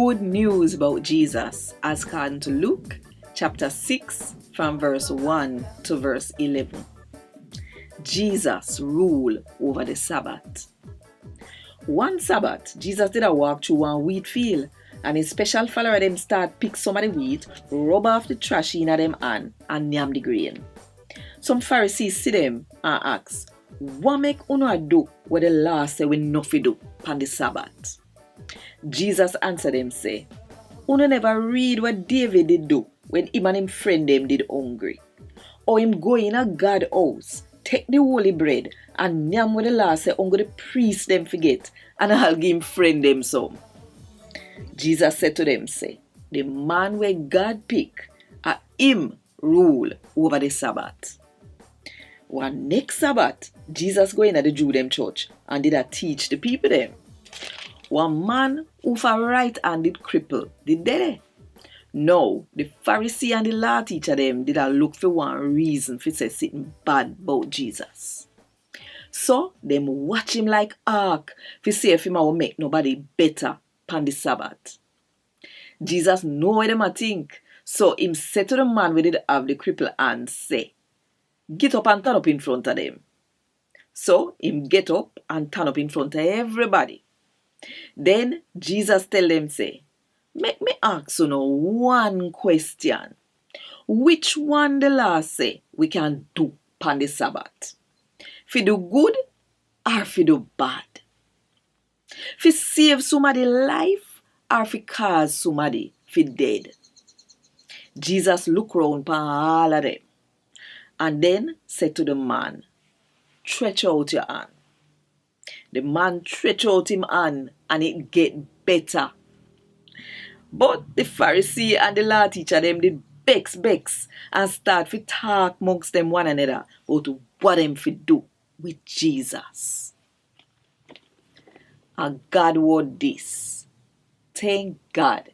good news about Jesus as according to Luke chapter 6 from verse 1 to verse 11. Jesus rule over the Sabbath. One Sabbath, Jesus did a walk through one wheat field, and his special follower them start pick some of the wheat, rub off the trash in them hand, and yam the grain. Some Pharisees see them and ask, what make una do what the law say we no fi do on the Sabbath? Jesus answer them say, una never read what David did do when him and him friend them did hungry, or him go in a God house, take the holy bread and yam with the law say ungo the priest them forget, and I'll give him friend them some. Jesus said to them say, the man where God pick, him rule over the Sabbath. One next Sabbath, Jesus go in at the Jew them church and did a teach the people them. One man who for right hand did cripple, did dead. Now, the Pharisee and the law teacher them did a look for one reason for say something bad about Jesus. So, them watch him like hawk for see if him will make nobody better pan the Sabbath. Jesus know what them a think, so him said to the man who did have the cripple and say, get up and turn up in front of them. So, him get up and turn up in front of everybody. Then, Jesus tell them say, make me ask you now one question. Which one the law say we can do pan the Sabbath? Fi do good or fi do bad? Fi save somebody life or fi cause somebody fi dead? Jesus look round pan all of them and then said to the man, stretch out your hand. The man stretch out him hand and it get better. But the Pharisee and the law teacher them did bex and start to talk amongst them one another about what them fi do with Jesus. A Gad Wod Dis. Thank God